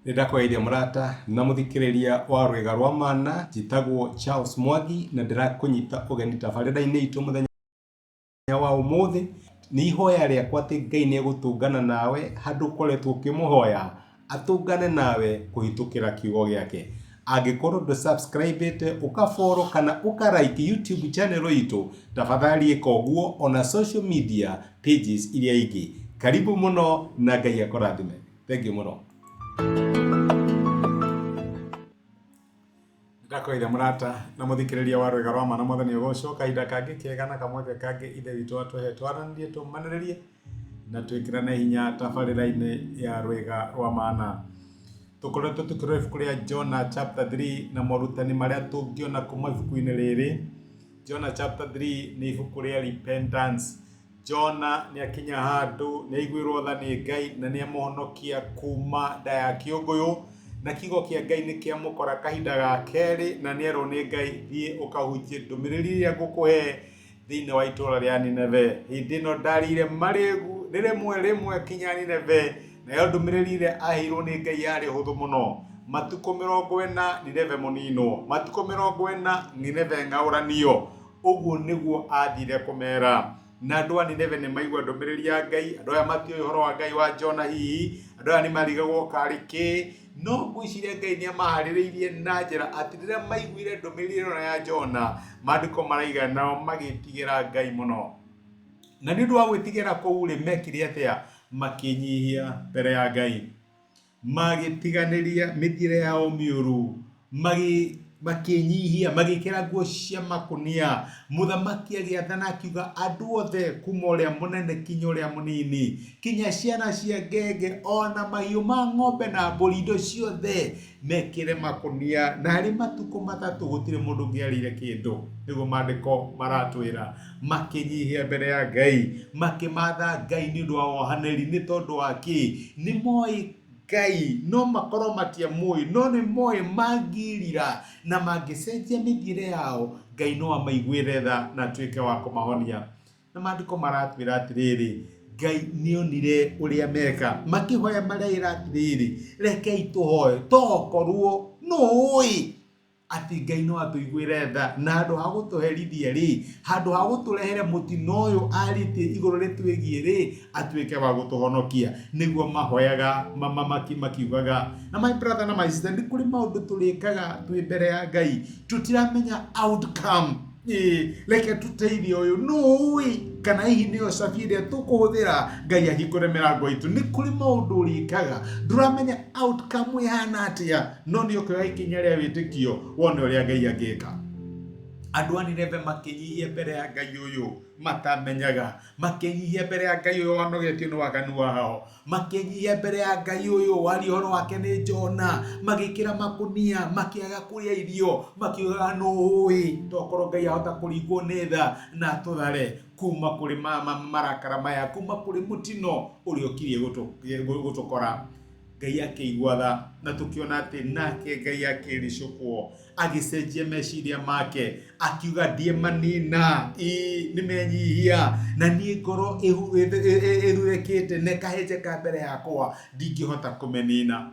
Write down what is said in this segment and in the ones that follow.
Ndakwaire murata na muthikiriria wa rwega rwa mana jitagwo Charles Mwangi na ndirakunyita ugeni tabarira-ini itu muthenya wa umuthi ni ihoya riakwa ati Ngai ni egutungana nawe handu ukoretwo ukimuhoya atungane nawe kuhitukira kiugo giake. Angikorwo ndu subscribe ukafollow kana ukalike YouTube channel itu, tafadhali ika uguo ona social media pages iria ingi. Karibu muno na Ngai akurathime. Thank you muno. Ndakoire murata na muthikiriria wa rwega rwa mana muthenya ucio kahinda kangi kega na kamweke kangi ithe witu atuhe twaranĩrie tumanĩrĩrie na twĩkĩrane hinya tabarĩra-inĩ ya rwega rwa mana. Tukoretwo tukirora ibuku ria Jonah chapter 3 na morutani maria tungiona kuma ibuku-inĩ rĩrĩ. Jonah chapter 3 ni ibuku ria repentance. Jonah ni akinya handu ni aiguirwo tha ni Ngai na ni amuhonokia kuma nda ya kĩũngũyũ, na kiugo kia Ngai ni kia mukora kahinda ga keri na ni erwo ni Ngai thie ukahunjie ndumiriri iria ngukuhe thiini wa itura ria Nineve. Hindi ino ndarire marĩgu rimwe kinya Nineve, na yo ndumiriri iria aheirwo ni Ngai yari huthu muno. Matuko 40 Nineve munino, matuko 40 Nineve ngauranio. Uguo niguo athire kumera, na andu a Nineve ni maigua ndumiriri ya Ngai. Andu aya matio uhoro wa Ngai wa Jonah hihi, andu aya ni marigagwo kariki, no ngwiciria Ngai ni amaharĩrĩirie na njĩra ati rĩrĩa maiguire ndumiriri ĩno ya Jonah, maandĩko maraiga nao magĩtigĩra Ngai mũno. Na nĩ ũndũ wa gwĩtigĩra kũu rĩ, mekire atĩa? Makĩnyihia mbere ya Ngai, magĩtiganĩria mĩthiĩre yao mĩũru, makĩnyihia, magĩkĩra nguo cia makunia. Muthamaki agĩathana akiuga andu othe kuma ũrĩa mũnene kinya ũrĩa mũnini, kinya ciana cia ngenge ona mahiũ ma ng'ombe na mbũri, indo ciothe mekĩre makunia, na harĩ matukũ matatũ gũtirĩ mũndũ ũngĩarĩire kĩndũ. Nĩguo maandĩko maratwĩra. Makĩnyihia mbere ya Ngai, makĩmatha Ngai nĩ ũndũ wa wohanĩri. Nĩ tondũ wa kĩ? Nĩ moĩ Ngai, no makorwo matiamũĩ, no nĩ moĩ mangĩrira na mangĩcenjia mĩthiĩre yao, Ngai no amaiguĩre tha na atuĩke wa kũmahonia. Na maandĩko maratwĩra atĩrĩrĩ, Ngai nĩonire ũrĩa meka, makĩhoya marĩra atĩrĩrĩ, rekei tũhoe tokorwo nũĩ ati Ngai no atũiguĩre tha, na handũ ha gũtũherithia rĩ, handũ ha gũtũrehere mũtino ũyũ arĩtie igũrũ rĩtwĩgie rĩ, atuĩke wa gũtũhonokia. Nĩguo mahoyaga makiugaga. Na my brother na my sister, nĩ kũrĩ maũndũ tũrĩkaga twĩ mbere ya Ngai tũtiramenya outcome. Reke tũteithie ũyũ, nũĩ kana hihi nĩyo cabi ĩrĩa tũkũhũthĩra Ngai ahingũre mĩrango itũ. Nĩ kũrĩ maũndũ ũrĩkaga ndũramenya outcome ĩhana atĩa, no nĩ ũkĩoya ikinya rĩa wĩtĩkio wone ũrĩa Ngai angĩka. Andu a Nineve makĩnyihia mbere ya Ngai ũyũ matamenyaga, makĩnyihia mbere ya Ngai ũyũ wanogetio nĩ waganu wao, makĩnyihia mbere ya Ngai ũyũ wari ũhoro wake nĩ Jonah, magĩkĩra makunia, makĩaga kũrĩa irio, makiugaga nũĩ tokorwo Ngai ahota kũringwo nĩ tha na atũthare kuma kũrĩ marakara maya, kuma kũrĩ mũtino ũrĩa ũkirie gũtũkora. Ngai akĩigua tha, na tũkĩona atĩ nake Ngai akĩricũkwo, agĩcenjia meciria make, akiuga ndiemanina, nĩ menyihia, na niĩ ngoro ĩrurekete na ĩkahenjeka mbere yakwa, ndingĩhota kũmenina.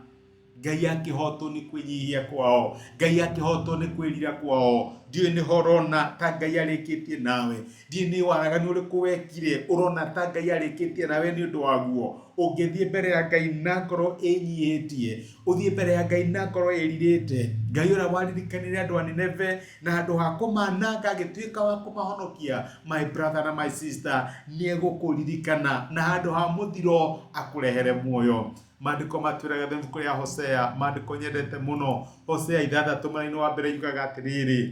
Ngai akĩhotwo nĩ kwĩnyihia kwao, Ngai akĩhotwo nĩ kwĩrira kwao. Ndiũĩ nĩ horona ta Ngai arĩkĩtie nawe, ndiũĩ nĩ waraganu ũrĩkũ wekire ũrona ta Ngai arĩkĩtie nawe nĩ ũndũ waguo. Ũngĩthiĩ mbere ya Ngai na ngoro ĩnyihĩtie, ũthiĩ mbere ya Ngai na ngoro ĩrirĩte, Ngai ũrĩa waririkanire andũ a Nineve na handũ ha kũmananga agĩtuĩka wa kũmahonokia, my brother na my sister, nĩ egũkũririkana na handũ ha mũthiro akũrehere muoyo. Maandĩko matwĩraga ibuku rĩa Hosea, maandĩko nyendete mũno, Hosea 6 mweri-inĩ wa mbere yugaga atĩrĩrĩ,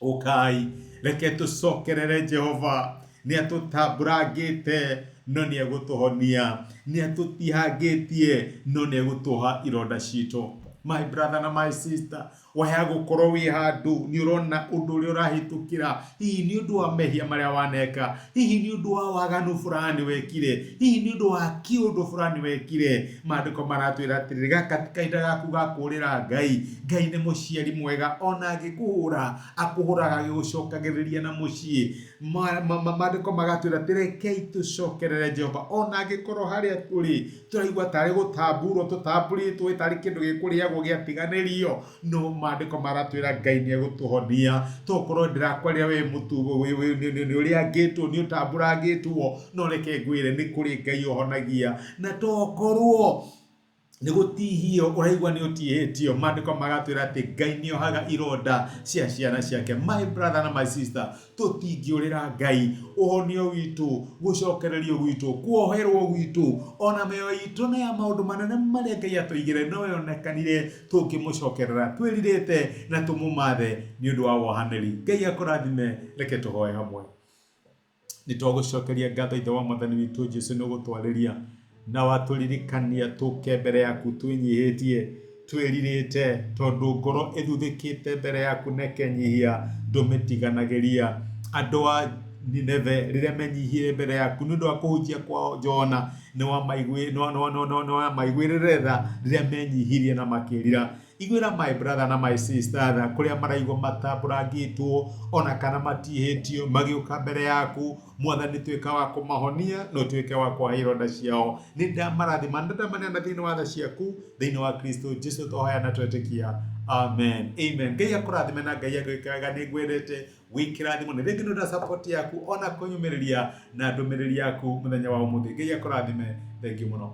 ũkai reke tũcokerere Jehova, nĩ atũtambũrangĩte no nĩ egũtũhonia, nĩ atũtihangĩtie no nĩ egũtũha ironda citũ. my brother na my sister, waya gukorwo wi handu ni urona undu uri urahitukira, hihi ni undu wa mehia maria waneka, hihi ni undu wa waganu fulani wekire, hihi ni undu wa kiundu fulani wekire. Maandiko maratwira atiri gaka kainda gaku gakurira Ngai ni muciari mwega, ona agikuhura akuhuraga gigucokagiriria na mucii. Maandiko magatwira atiri kei tucokerere Jehova, ona agikorwo haria turi turaigua tari gutamburwo tutamburitwo tari kindu gikuriagwo giatiganirio, no maandiko maratwira Ngai ni egutuhonia. Tokorwo ndirakwaria we mutu ni uriangitwo ni utamburangitwo, no reke ngwire ni kuri Ngai uhonagia, na tokorwo ni gutihio uraigua ni utihitio, maandiko magatwira ati Ngai ni ohaga ironda cia ciana ciake. My brother na my sister, tutingiurira Ngai uhonio witu, gucokererio gwitu, kuoherwo gwitu, ona meyo itu na ya maundu manene maria Ngai atuigire no yonekanire tukimucokerera, twiririte na tumumathe ni undu wa wohaniri. Ngai akurathime. Reke tuhoe hamwe. Nitwagucokeria ngatho ithe wa mwathani witu Jesu ni gutwariria na waturirikania tuke mbere yaku twinyihitie twiririte tondu ngoro ithuthikite mbere yaku nekenyihia ndumitiganagiria. Andu a Nineve riria menyihire mbere yaku ni undu wa kuhunjia kwa Jona ni wa maiguirire tha riria menyihirie na makirira. Igwira my brother na my sister tha kuria maraigwa matamburangitwo ona kana matihitio magiuka mbere yaku, Mwathani twika wa kumahonia no twike wa kwa ironda ciao. Ni ndamarathima ndamane na thini wa tha ciaku thini wa Kristo Jesu twahoya na twetikia. Amen. Amen. Ngai akurathime na Ngai agwikaga ni ngwirite wikirathimo ni ringi nda support yaku ona kunyumiriria na ndumiriri yaku muthenya wa umuthi. Ngai akurathime. Thank you muno.